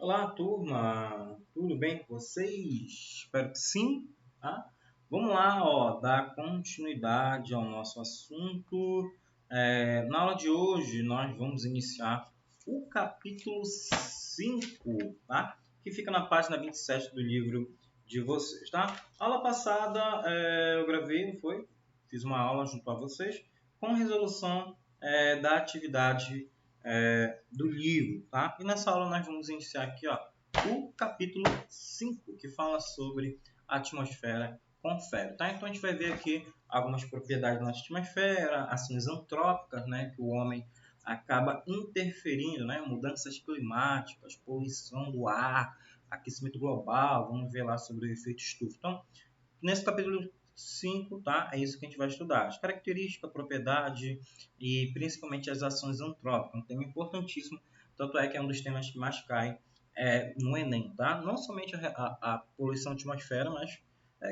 Olá, turma! Tudo bem com vocês? Espero que sim, tá? Vamos lá, dar continuidade ao nosso assunto. Na aula de hoje, nós vamos iniciar o capítulo 5, tá? Que fica na página 27 do livro de vocês, tá? Aula passada, eu gravei, não foi? Fiz uma aula junto a vocês com resolução da atividade do livro, tá? E nessa aula nós vamos iniciar aqui, o capítulo 5, que fala sobre a atmosfera com ferro, tá? Então a gente vai ver aqui algumas propriedades da nossa atmosfera, ações antrópicas, né, que o homem acaba interferindo, né, mudanças climáticas, poluição do ar, aquecimento global, vamos ver lá sobre o efeito estufa. Então, nesse capítulo 5, tá? É isso que a gente vai estudar. As características, a propriedade e principalmente as ações antrópicas. Um tema importantíssimo, tanto é que é um dos temas que mais cai no Enem, tá? Não somente a poluição atmosfera, mas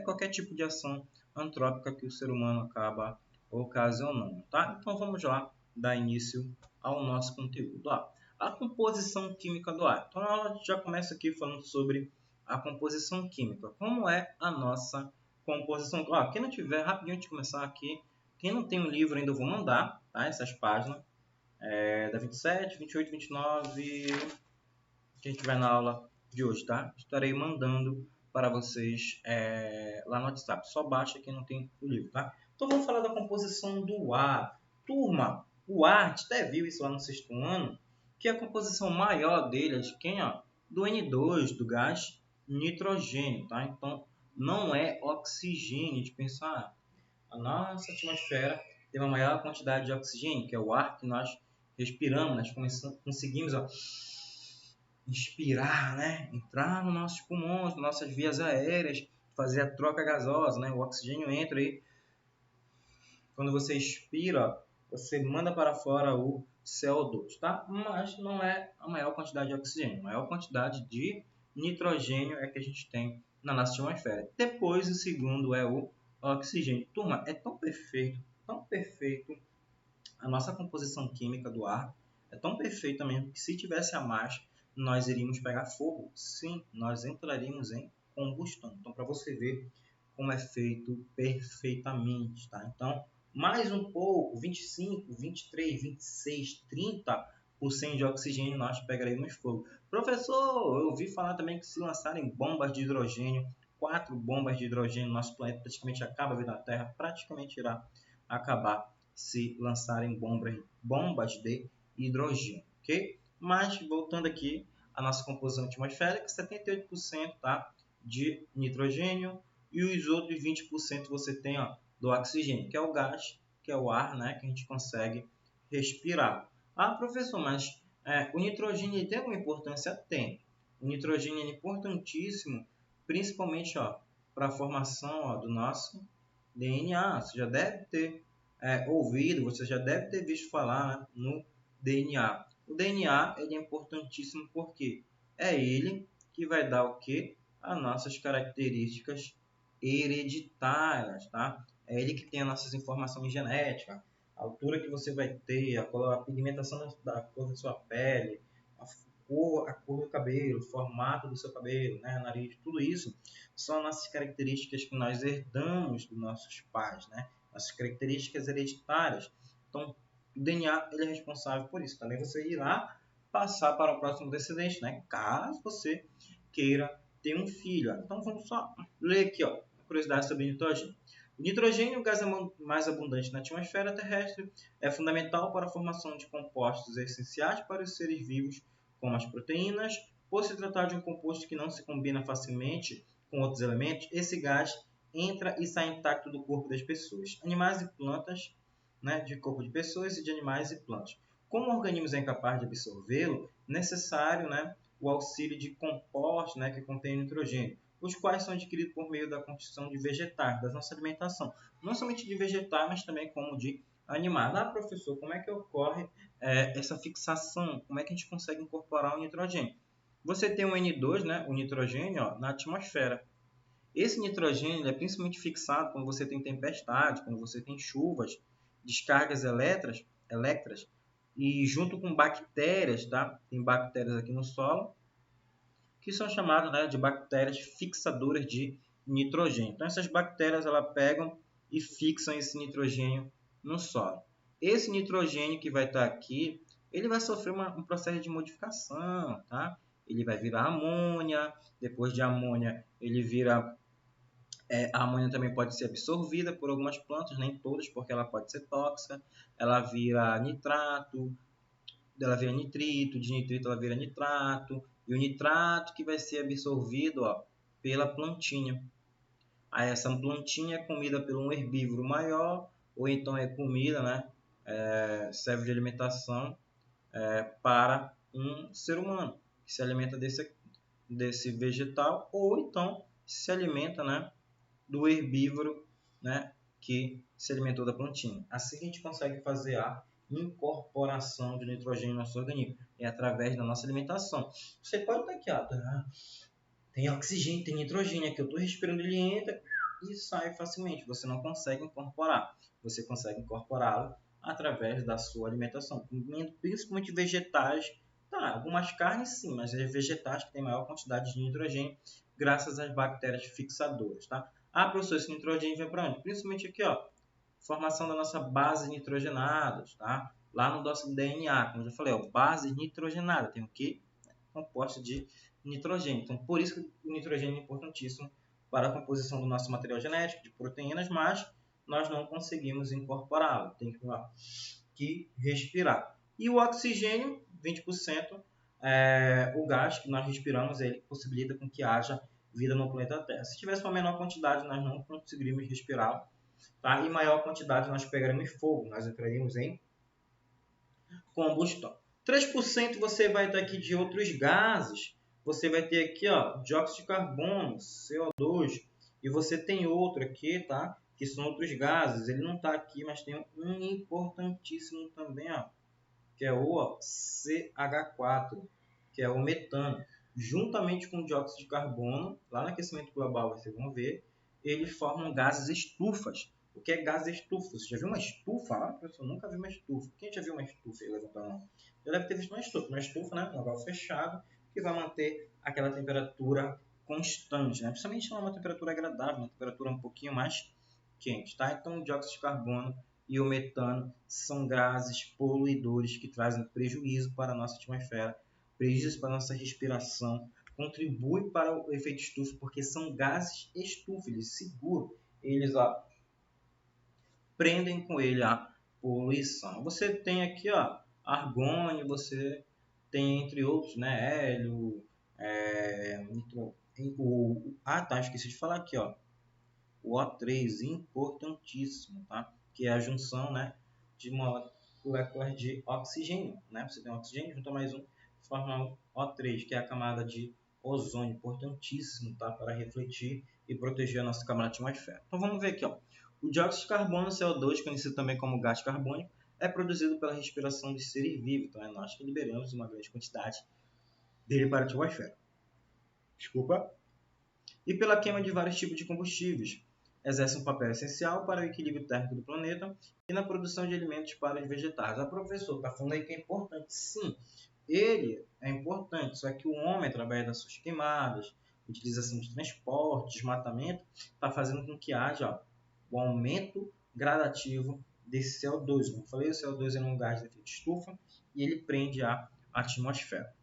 qualquer tipo de ação antrópica que o ser humano acaba ocasionando, tá? Então vamos lá dar início ao nosso conteúdo. A composição química do ar. Então a gente já começa aqui falando sobre a composição química. Como é a nossa composição? Quem não tiver, rapidinho antes de começar aqui, quem não tem um livro ainda, eu vou mandar, tá? Essas páginas, da 27, 28, 29, que a gente vai na aula de hoje, tá? Estarei mandando para vocês lá no WhatsApp. Só baixa quem não tem o livro, tá? Então vamos falar da composição do ar. Turma, o ar, a gente até viu isso lá no sexto ano, que a composição maior dele é de quem? Do N2, do gás nitrogênio, tá? Então não é oxigênio, de pensar, a nossa atmosfera tem uma maior quantidade de oxigênio, que é o ar que nós respiramos, nós conseguimos inspirar, né? Entrar nos nossos pulmões, nas nossas vias aéreas, fazer a troca gasosa, né? O oxigênio entra aí. Quando você expira, você manda para fora o CO2, tá? Mas não é a maior quantidade de oxigênio. A maior quantidade de nitrogênio é que a gente tem na nossa atmosfera. Depois, o segundo é o oxigênio. Turma, é tão perfeito a nossa composição química do ar, é tão perfeita mesmo que se tivesse a mais, nós iríamos pegar fogo. Sim, nós entraríamos em combustão. Então, para você ver como é feito perfeitamente, tá? Então, mais um pouco, 25, 23, 26, 30% de oxigênio nós pegaremos fogo. Professor, eu ouvi falar também que se lançarem bombas de hidrogênio, 4 bombas de hidrogênio, nosso planeta praticamente acaba, a vida da Terra praticamente irá acabar se lançarem bombas de hidrogênio, ok? Mas, voltando aqui, a nossa composição atmosférica, 78%, tá, de nitrogênio, e os outros 20% você tem do oxigênio, que é o gás, que é o ar, né, que a gente consegue respirar. Professor, mas o nitrogênio tem alguma importância? Tem. O nitrogênio é importantíssimo, principalmente para a formação do nosso DNA. Você já deve ter ouvido, você já deve ter visto falar, né, no DNA. O DNA ele é importantíssimo porque é ele que vai dar o que? As nossas características hereditárias, tá? É ele que tem as nossas informações genéticas, a altura que você vai ter, a pigmentação da cor da sua pele, a cor do cabelo, o formato do seu cabelo, né, nariz, tudo isso são nossas características que nós herdamos dos nossos pais, né? As características hereditárias. Então, o DNA ele é responsável por isso. Também você irá passar para o próximo descendente, né? Caso você queira ter um filho. Então, vamos só ler aqui, curiosidade sobre nitrogênio. O nitrogênio, o gás mais abundante na atmosfera terrestre, é fundamental para a formação de compostos essenciais para os seres vivos, como as proteínas. Por se tratar de um composto que não se combina facilmente com outros elementos, esse gás entra e sai intacto do corpo das pessoas, animais e plantas, né, de corpo de pessoas e de animais e plantas. Como o organismo é incapaz de absorvê-lo, necessário, né, o auxílio de compostos, né, que contêm nitrogênio, os quais são adquiridos por meio da construção de vegetais, da nossa alimentação. Não somente de vegetais, mas também como de animais. Professor, como é que ocorre essa fixação? Como é que a gente consegue incorporar o nitrogênio? Você tem o N2, né, o nitrogênio, na atmosfera. Esse nitrogênio é principalmente fixado quando você tem tempestade, quando você tem chuvas, descargas elétricas, e junto com bactérias, tá? Tem bactérias aqui no solo, que são chamadas, né, de bactérias fixadoras de nitrogênio. Então, essas bactérias elas pegam e fixam esse nitrogênio no solo. Esse nitrogênio que vai estar aqui, ele vai sofrer um processo de modificação, tá? Ele vai virar amônia, depois de amônia ele vira... a amônia também pode ser absorvida por algumas plantas, nem todas, porque ela pode ser tóxica. Ela vira nitrato, ela vira nitrito, de nitrito ela vira nitrato, e o nitrato que vai ser absorvido, ó, pela plantinha. Aí essa plantinha é comida por um herbívoro maior, ou então é comida, né, serve de alimentação para um ser humano, que se alimenta desse vegetal, ou então se alimenta, né, do herbívoro, né, que se alimentou da plantinha. Assim a gente consegue fazer a incorporação de nitrogênio no nosso organismo, é através da nossa alimentação. Você pode estar aqui, ó, tem oxigênio, tem nitrogênio aqui, eu estou respirando, ele entra e sai facilmente. Você não consegue incorporar, você consegue incorporá-lo através da sua alimentação, principalmente vegetais. Tá, algumas carnes sim, mas é vegetais que têm maior quantidade de nitrogênio graças às bactérias fixadoras, tá? Ah, professor, esse nitrogênio vem para onde? Principalmente aqui, ó, formação da nossa base nitrogenadas, tá? Lá no nosso DNA, como eu já falei, ó, base nitrogenada, tem o quê? Composta de nitrogênio. Então, por isso que o nitrogênio é importantíssimo para a composição do nosso material genético, de proteínas, mas nós não conseguimos incorporá-lo, tem que respirar. E o oxigênio, 20%, o gás que nós respiramos, ele possibilita com que haja vida no planeta Terra. Se tivesse uma menor quantidade, nós não conseguiríamos respirar, tá? E maior quantidade, nós pegaríamos fogo, nós entraríamos em combustão. 3% você vai ter aqui de outros gases, você vai ter aqui, ó, dióxido de carbono, CO2, e você tem outro aqui, tá? Que são outros gases, ele não está aqui, mas tem um importantíssimo também, ó, que é o CH4, que é o metano. Juntamente com o dióxido de carbono, lá no aquecimento global, vocês vão ver, eles formam gases estufas. O que é gás estufa? Você já viu uma estufa? Ah, professor, nunca vi uma estufa. Quem já viu uma estufa? Levanta a mão. Já deve ter visto uma estufa. Uma estufa, né? Um local fechado que vai manter aquela temperatura constante, né? Principalmente não é uma temperatura agradável, uma temperatura um pouquinho mais quente, tá? Então, o dióxido de carbono e o metano são gases poluidores que trazem prejuízo para a nossa atmosfera, prejuízo para a nossa respiração, contribuem para o efeito estufa porque são gases estufa, eles seguram, eles prendem com ele a poluição. Você tem aqui, ó, argônio, você tem entre outros, né, hélio, tá, esqueci de falar aqui, ó, o O3, importantíssimo, tá? Que é a junção, né, de moléculas de oxigênio, né? Você tem oxigênio, junta mais um, forma o O3, que é a camada de ozônio, importantíssimo, tá? Para refletir e proteger a nossa camada atmosférica. Então vamos ver aqui, ó. O dióxido de carbono, CO2, conhecido também como gás carbônico, é produzido pela respiração de seres vivos, então é nós que liberamos uma grande quantidade dele para a atmosfera. Desculpa. E pela queima de vários tipos de combustíveis. Exerce um papel essencial para o equilíbrio térmico do planeta e na produção de alimentos para os vegetais. A professora está falando aí que é importante. Sim, ele é importante, só que o homem, através das suas queimadas, utilização de transporte, desmatamento, está fazendo com que haja o aumento gradativo desse CO2. Como eu falei, o CO2 é um gás de efeito estufa e ele prende a atmosfera.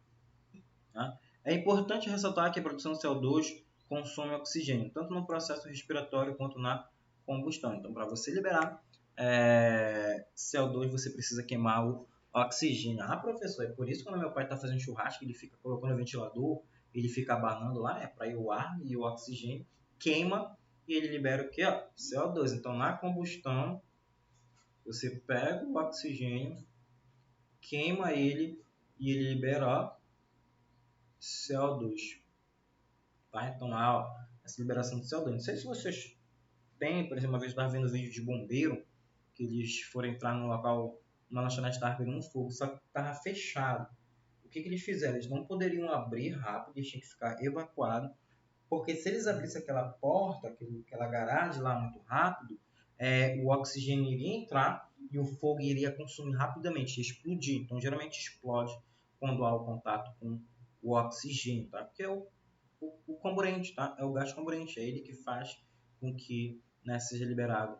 Tá? É importante ressaltar que a produção de CO2 consome oxigênio, tanto no processo respiratório quanto na combustão. Então, para você liberar CO2, você precisa queimar o oxigênio. Ah, professor, é por isso que quando meu pai está fazendo churrasco, ele fica colocando o ventilador, ele fica abanando lá, para ir o ar e o oxigênio, queima e ele libera o que? CO2. Então, na combustão, você pega o oxigênio, queima ele e ele libera CO2. Tá? Então, essa liberação de CO2. Não sei se vocês têm, por exemplo, uma vez eu estava vendo vídeo de bombeiro, que eles foram entrar no local, uma lanchonete estava pegando um fogo, só que estava fechado. O que eles fizeram? Eles não poderiam abrir rápido, eles tinham que ficar evacuados, porque se eles abrissem aquela porta, aquela garagem lá muito rápido, o oxigênio iria entrar e o fogo iria consumir rapidamente, ia explodir. Então, geralmente explode quando há o contato com o oxigênio, tá? Porque é o comburente, tá? É o gás comburente, é ele que faz com que, né, seja liberado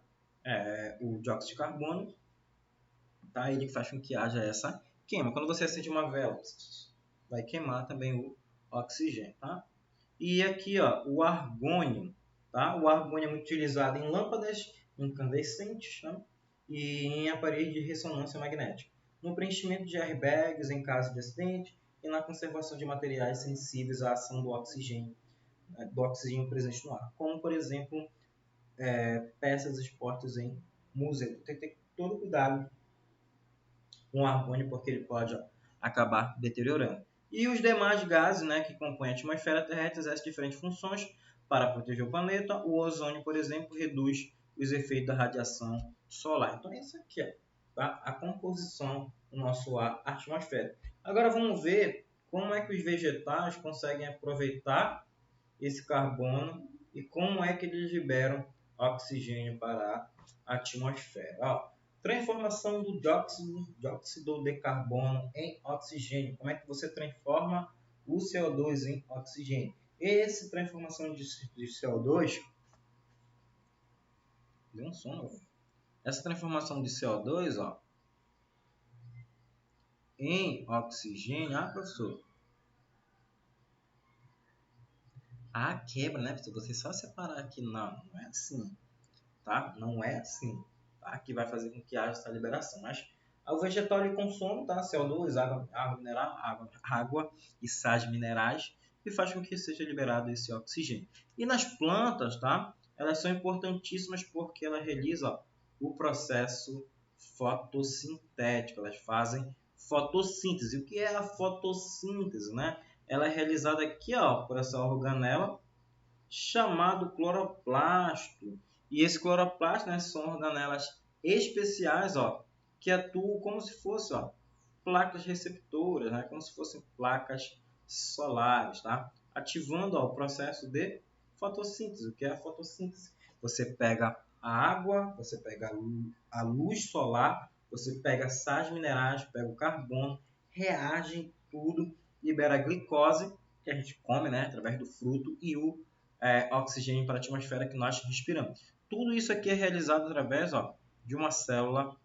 o dióxido de carbono, tá? Ele que faz com que haja essa queima. Quando você acende uma vela, vai queimar também o oxigênio, tá? E aqui, ó, o argônio, tá? O argônio é muito utilizado em lâmpadas incandescentes, tá? E em aparelhos de ressonância magnética, no preenchimento de airbags em caso de acidente e na conservação de materiais sensíveis à ação do oxigênio, né, do oxigênio presente no ar, como, por exemplo, peças expostas em museu. Tem que ter todo cuidado com o argônio, porque ele pode acabar deteriorando. E os demais gases, né, que compõem a atmosfera terrestre exercem diferentes funções para proteger o planeta. O ozônio, por exemplo, reduz os efeitos da radiação solar. Então, isso aqui, ó, tá? A composição do nosso ar atmosférico. Agora, vamos ver como é que os vegetais conseguem aproveitar esse carbono e como é que eles liberam oxigênio para a atmosfera. Ó, transformação do dióxido de carbono em oxigênio. Como é que você transforma o CO2 em oxigênio? Essa transformação de CO2... Deu um sono, velho. Essa transformação de CO2, ó, em oxigênio... Ah, professor, a quebra, né? Se você só separar aqui, não é assim, tá? Não é assim, tá? Que vai fazer com que haja essa liberação. Mas o vegetal ele consome, tá? CO2, água mineral, água e sais minerais, e faz com que seja liberado esse oxigênio. E nas plantas, tá? Elas são importantíssimas porque elas realizam o processo fotossintético. Elas fazem fotossíntese. O que é a fotossíntese, né? Ela é realizada aqui, ó, por essa organela chamado cloroplasto. E esse cloroplasto, né, são organelas especiais, ó, que atuam como se fossem, ó, placas receptoras, né, como se fossem placas solares, tá? Ativando, ó, o processo de fotossíntese. O que é a fotossíntese? Você pega a água, você pega a luz solar, você pega sais minerais, pega o carbono, reagem tudo, libera a glicose, que a gente come, né, através do fruto, e o oxigênio para a atmosfera que nós respiramos. Tudo isso aqui é realizado através, ó, de uma célula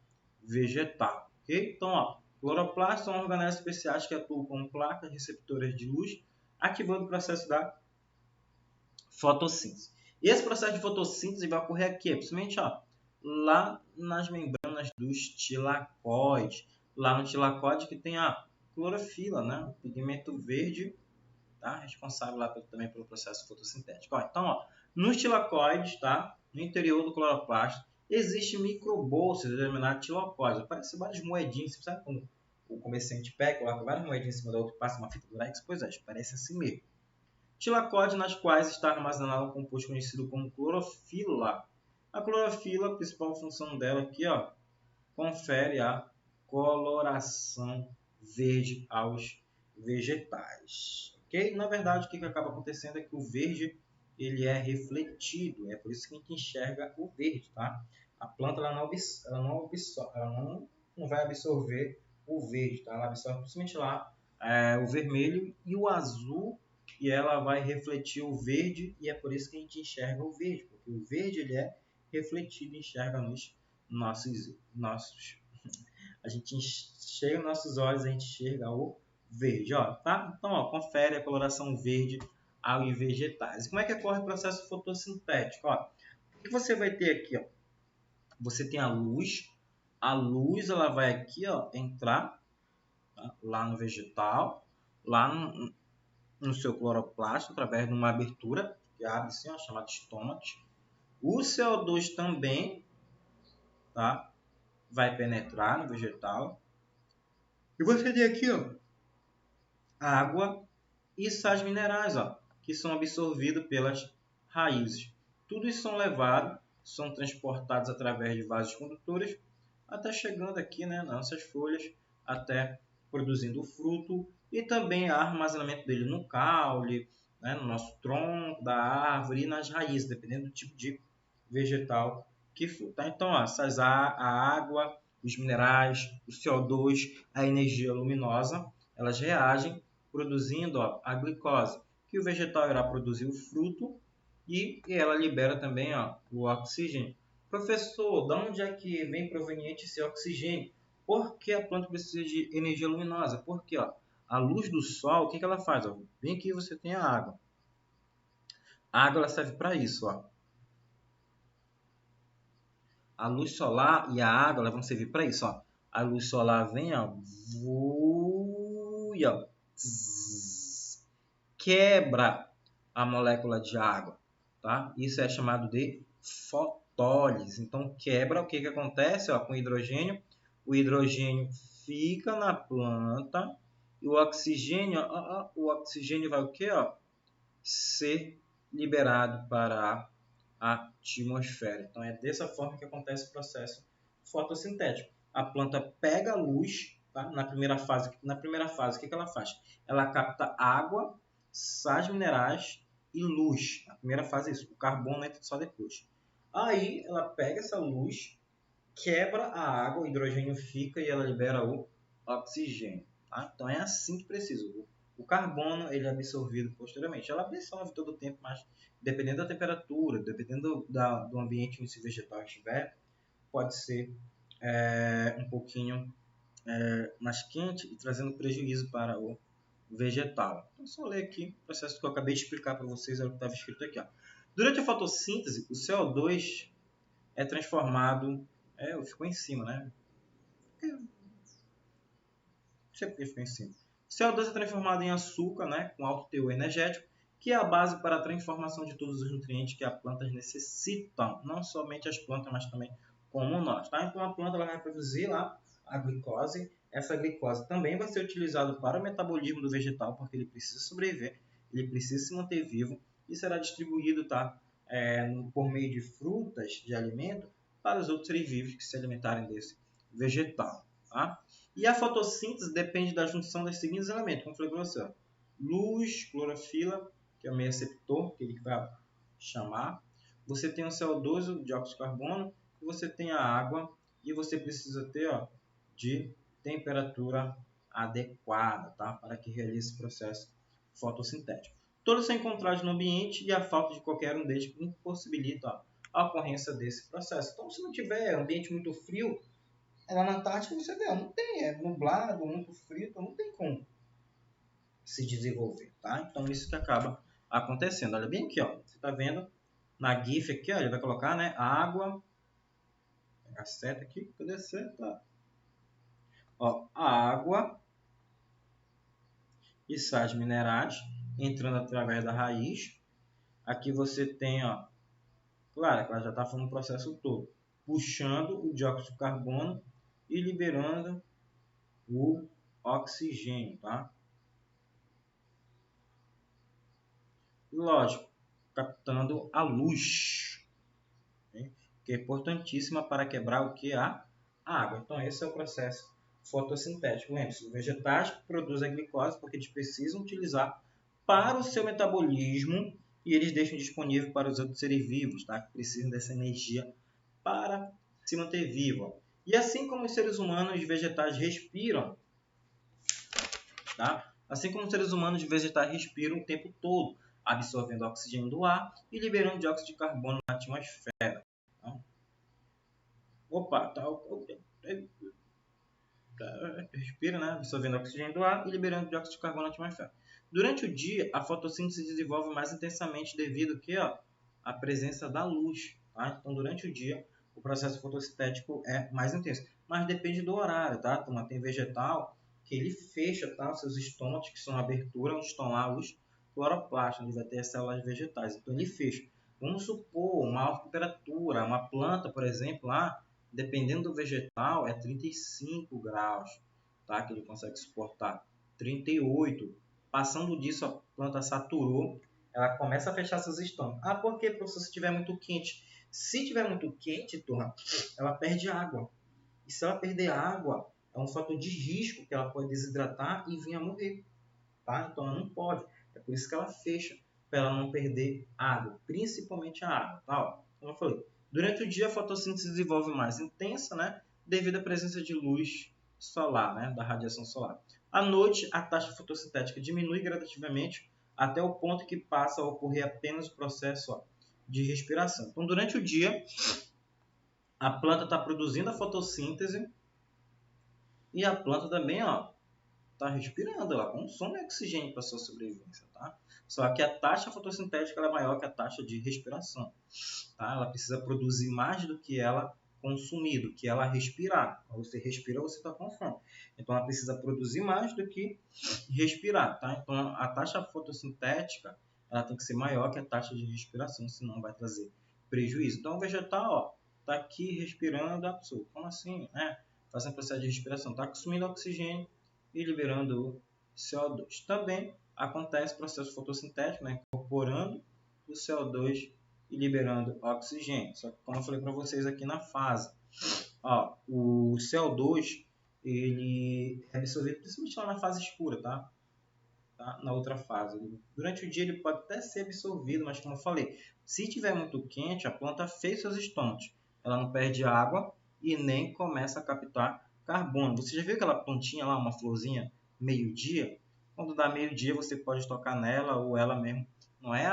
vegetal. Okay? Então, ó, cloroplastos são organelas especiais que atuam como placas receptoras de luz, ativando o processo da fotossíntese. E esse processo de fotossíntese vai ocorrer aqui, principalmente ó, lá nas membranas dos tilacóides. Lá no tilacóide que tem a clorofila, né? O pigmento verde, tá? Responsável lá também pelo processo fotossintético. Ó, então, ó, nos tilacóides, tá? No interior do cloroplasto, existe microbolsas denominadas tilacóides. Aparecem várias moedinhas, você sabe quando o comerciante pega, coloca várias moedinhas em cima da outra e passa uma fita durex? Pois é, parece assim mesmo. Tilacóides nas quais está armazenado um composto conhecido como clorofila. A clorofila, a principal função dela aqui, ó, confere a coloração verde aos vegetais. Okay? Na verdade, o que acaba acontecendo é que o verde ele é refletido, é por isso que a gente enxerga o verde. Tá? A planta ela não vai absorver o verde, tá? Ela absorve principalmente lá o vermelho e o azul, e ela vai refletir o verde, e é por isso que a gente enxerga o verde, porque o verde ele é refletido e enxerga nos nossos a gente enxerga nossos olhos, a gente enxerga o verde, ó, tá? Então, ó, confere a coloração verde aos vegetais. E como é que ocorre o processo fotossintético? Ó, o que você vai ter aqui, ó? Você tem a luz ela vai aqui, ó, entrar, tá? Lá no vegetal, lá no seu cloroplasto, através de uma abertura que abre assim, ó, chamada estômatos. O CO2 também, tá? Vai penetrar no vegetal. E você tem aqui, ó, água e sais minerais, ó, que são absorvidos pelas raízes. Tudo isso são levados, são transportados através de vasos condutores, até chegando aqui, né, nas nossas folhas, até produzindo o fruto, e também armazenamento dele no caule, né, no nosso tronco da árvore e nas raízes, dependendo do tipo de vegetal que for. Tá? Então, ó, a água, os minerais, o CO2, a energia luminosa, elas reagem produzindo a glicose, que o vegetal irá produzir o fruto e ela libera também o oxigênio. Professor, de onde é que vem proveniente esse oxigênio? Por que a planta precisa de energia luminosa? Porque a luz do sol, o que ela faz? Bem aqui você tem a água. A água ela serve para isso. A luz solar e a água elas vão servir para isso. A luz solar vem, quebra a molécula de água. Tá? Isso é chamado de fotólise. Então, quebra, o que acontece com o hidrogênio? O hidrogênio fica na planta e o oxigênio vai o quê? Ser liberado para a atmosfera. Então, é dessa forma que acontece o processo fotossintético. A planta pega a luz, tá? Na primeira fase, o que ela faz? Ela capta água, sais minerais e luz. Na primeira fase, isso. O carbono entra só depois. Aí, ela pega essa luz, quebra a água, o hidrogênio fica e ela libera o oxigênio. Tá? Então, é assim que precisa. O carbono ele é absorvido posteriormente. Ela absorve todo o tempo, mas dependendo da temperatura, dependendo do ambiente onde esse vegetal estiver, pode ser um pouquinho mais quente e trazendo prejuízo para o vegetal. Então, só ler aqui o processo que eu acabei de explicar para vocês, era o que estava escrito aqui. Durante a fotossíntese, o CO2 é transformado... ficou em cima, né? Não sei porque ficou em cima. O CO2 é transformado em açúcar, né, com alto teor energético, que é a base para a transformação de todos os nutrientes que as plantas necessitam. Não somente as plantas, mas também como nós. Tá? Então, a planta ela vai produzir lá a glicose. Essa glicose também vai ser utilizada para o metabolismo do vegetal, porque ele precisa sobreviver, ele precisa se manter vivo e será distribuído por meio de frutas de alimento para os outros seres vivos que se alimentarem desse vegetal. Tá? E a fotossíntese depende da junção dos seguintes elementos, como falei para você. Luz, clorofila, que é o meio receptor, que ele vai chamar. Você tem o CO2, o dióxido de carbono, e você tem a água, e você precisa ter de temperatura adequada, tá? Para que realize esse processo fotossintético. Todos são encontrados no ambiente e a falta de qualquer um deles impossibilita a ocorrência desse processo. Então, se não tiver ambiente muito frio, lá na Antártica você vê, não tem, é nublado, muito frio, então não tem como se desenvolver, tá? Então isso que acaba acontecendo. Olha bem aqui, você tá vendo na GIF aqui, ele vai colocar, né, água, a seta aqui, cadê a seta? A água e sais minerais entrando através da raiz. Aqui você tem, claro, que ela já está falando o processo todo, puxando o dióxido de carbono e liberando o oxigênio, tá? Lógico, captando a luz, né? Que é importantíssima para quebrar o que? A água. Então, esse é o processo fotossintético. Lembre-se, os vegetais produzem a glicose porque eles precisam utilizar para o seu metabolismo e eles deixam disponível para os outros seres vivos, tá? Que precisam dessa energia para se manter vivo. E assim como os seres humanos e vegetais respiram, tá? Assim como os seres humanos e vegetais respiram o tempo todo, absorvendo oxigênio do ar e liberando dióxido de carbono na atmosfera. Tá? Respira, né? Absorvendo oxigênio do ar e liberando dióxido de carbono na atmosfera. Durante o dia, a fotossíntese se desenvolve mais intensamente devido à presença da luz. Tá? Então, durante o dia, o processo fotossintético é mais intenso. Mas depende do horário, tá? Então, tem vegetal que ele fecha, tá? Os seus estômatos, que são a abertura onde estão lá os cloroplastos, onde vai ter as células vegetais. Então, ele fecha. Vamos supor uma alta temperatura, uma planta, por exemplo, lá, dependendo do vegetal, é 35 graus, tá? Que ele consegue suportar. 38. Passando disso, a planta saturou, ela começa a fechar seus estômagos. Por quê, professor? Se estiver muito quente. Se estiver muito quente, turma, ela perde água. E se ela perder água, é um fator de risco que ela pode desidratar e vir a morrer. Tá? Então, ela não pode. É por isso que ela fecha, para ela não perder água, principalmente a água. Tá? Como eu falei, durante o dia a fotossíntese se desenvolve mais intensa, né? Devido à presença de luz solar, né? Da radiação solar. À noite, a taxa fotossintética diminui gradativamente até o ponto que passa a ocorrer apenas o processo de respiração. Então, durante o dia, a planta está produzindo a fotossíntese e a planta também está respirando, ela consome oxigênio para sua sobrevivência, tá? Só que a taxa fotossintética ela é maior que a taxa de respiração, tá? Ela precisa produzir mais do que ela consumir, do que ela respirar. Quando você respira, você está com fome. Então, ela precisa produzir mais do que respirar, tá? Então, a taxa fotossintética ela tem que ser maior que a taxa de respiração, senão vai trazer prejuízo. Então, o vegetal, está aqui respirando, como assim, né? Fazendo processo de respiração, está consumindo oxigênio e liberando o CO2. Também acontece o processo fotossintético, né? Incorporando o CO2 e liberando oxigênio. Só que, como eu falei para vocês aqui na fase, o CO2 ele é absorvido principalmente lá na fase escura, tá? Na outra fase. Durante o dia ele pode até ser absorvido, mas como eu falei, se estiver muito quente, a planta fez seus estômatos. Ela não perde água e nem começa a captar carbono. Você já viu aquela plantinha lá, uma florzinha, meio-dia? Quando dá meio-dia, você pode tocar nela ou ela mesmo. Não é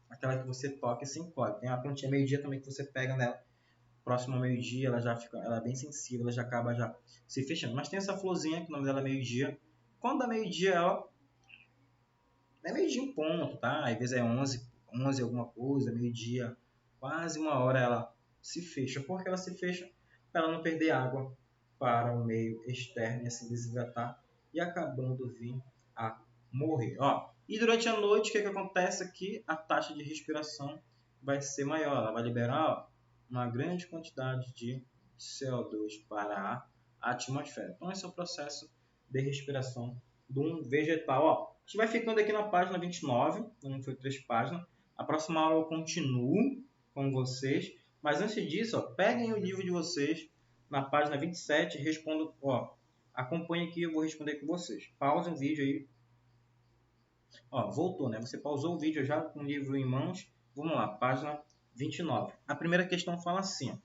aquela que você toca e se encolhe. Tem a plantinha meio-dia também que você pega nela. Próximo ao meio-dia, ela já fica, ela é bem sensível, ela já acaba já se fechando. Mas tem essa florzinha, que o nome dela é meio-dia. Quando dá meio-dia, ela é meio-dia em ponto, tá? Às vezes é 11 alguma coisa, meio-dia, quase uma hora ela se fecha. Por que ela se fecha? Para ela não perder água para o meio externo e assim desidratar e acabando vir a morrer. E durante a noite, o que acontece aqui? A taxa de respiração vai ser maior. Ela vai liberar uma grande quantidade de CO2 para a atmosfera. Então, esse é o processo de respiração de um vegetal. A gente vai ficando aqui na página 29, não foi 3 páginas. A próxima aula eu continuo com vocês, mas antes disso, peguem o livro de vocês na página 27 e respondam, acompanhe aqui, eu vou responder com vocês. Pausem o vídeo aí. Voltou, né? Você pausou o vídeo já com o livro em mãos. Vamos lá, página 29. A primeira questão fala assim,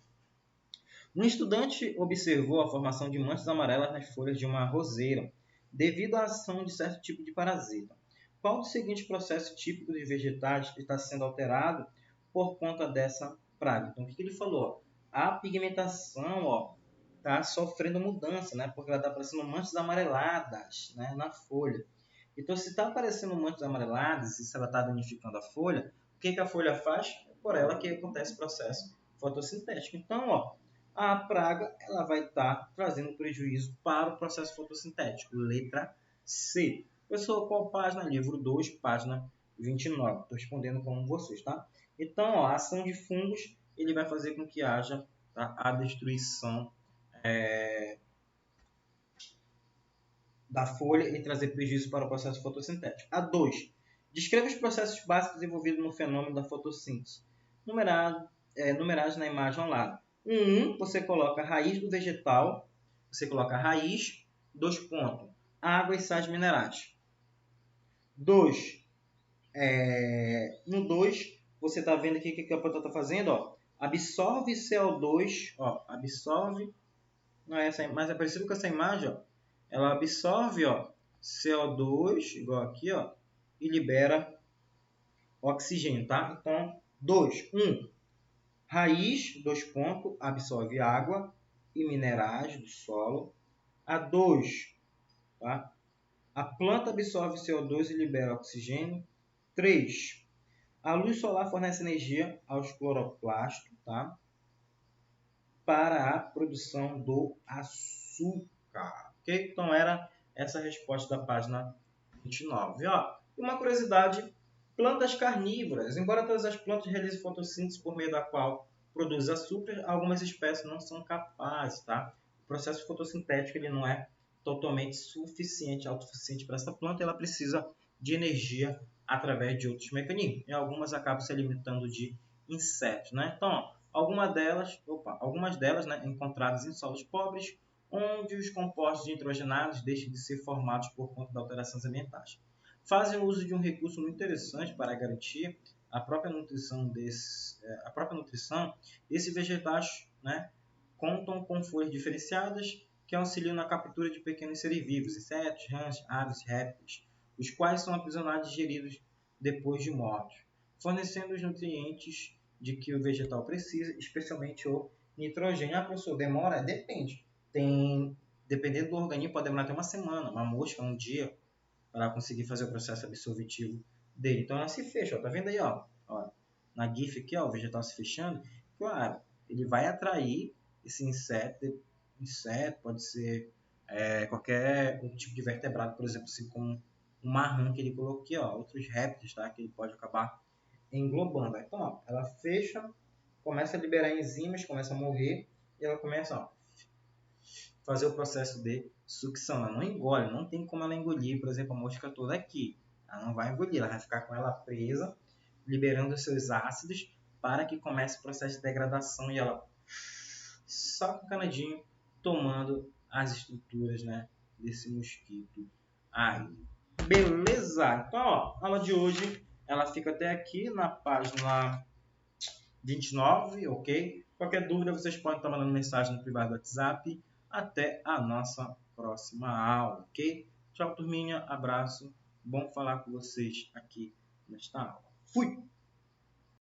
Um estudante observou a formação de manchas amarelas nas folhas de uma roseira, devido à ação de certo tipo de parasita. Qual dos seguintes processos típicos de vegetais está sendo alterado por conta dessa praga? Então, o que ele falou? A pigmentação está sofrendo mudança, né? Porque ela está aparecendo manchas amareladas, né, na folha. Então, se está aparecendo manchas amareladas, e se ela está danificando a folha, o que a folha faz? É por ela que acontece o processo fotossintético. Então, a praga ela vai estar trazendo prejuízo para o processo fotossintético. Letra C. Pessoal, qual página? Livro 2, página 29. Estou respondendo como vocês, tá? Então, a ação de fungos ele vai fazer com que haja a destruição da folha e trazer prejuízo para o processo fotossintético. A 2. Descreva os processos básicos envolvidos no fenômeno da fotossíntese. Numeragem na imagem ao lado. 1, você coloca a raiz do vegetal, você coloca a raiz, 2 pontos, água e sais minerais. 2, no 2, você está vendo aqui o que a planta está fazendo, absorve CO2, absorve, não é essa, mas é parecido com essa imagem, ela absorve CO2, igual aqui, e libera oxigênio, tá? Então, 2, 1, raiz, 2 pontos, absorve água e minerais do solo. A 2, tá? A planta absorve CO2 e libera oxigênio. 3, a luz solar fornece energia aos cloroplastos, tá? Para a produção do açúcar. Ok? Então, era essa a resposta da página 29. Uma curiosidade, plantas carnívoras. Embora todas as plantas realizem fotossíntese por meio da qual produzem açúcar, algumas espécies não são capazes, tá? O processo fotossintético ele não é totalmente autossuficiente para essa planta, ela precisa de energia através de outros mecanismos. E algumas acabam se alimentando de insetos, né? Então, algumas delas, né, encontradas em solos pobres, onde os compostos nitrogenados deixam de ser formados por conta de alterações ambientais. Fazem uso de um recurso muito interessante para garantir a própria nutrição esses vegetais, né, contam com folhas diferenciadas que auxiliam na captura de pequenos seres vivos, insetos, rãs, aves, répteis, os quais são aprisionados e digeridos depois de mortos, fornecendo os nutrientes de que o vegetal precisa, especialmente o nitrogênio. Professor, demora? Depende. Dependendo do organismo, pode demorar até uma semana, uma mosca, um dia, para conseguir fazer o processo absorvitivo dele. Então ela se fecha, ó, tá vendo aí, ó, na GIF aqui, ó, o vegetal se fechando. Claro, ele vai atrair esse inseto, pode ser qualquer outro tipo de vertebrado, por exemplo, assim como um marrom que ele colocou aqui, ó, outros répteis, tá, que ele pode acabar englobando. Então, ó, ela fecha, começa a liberar enzimas, começa a morrer, e ela começa, ó, fazer o processo de sucção. Ela não engole, não tem como ela engolir, por exemplo, a mosca toda aqui. Ela não vai engolir, ela vai ficar com ela presa, liberando os seus ácidos para que comece o processo de degradação e ela só com o canudinho tomando as estruturas, né, desse mosquito aí. Beleza? Então, ó, a aula de hoje ela fica até aqui na página 29, ok? Qualquer dúvida vocês podem estar mandando mensagem no privado do WhatsApp. Até a nossa próxima aula, ok? Tchau, turminha. Abraço. Bom falar com vocês aqui nesta aula. Fui!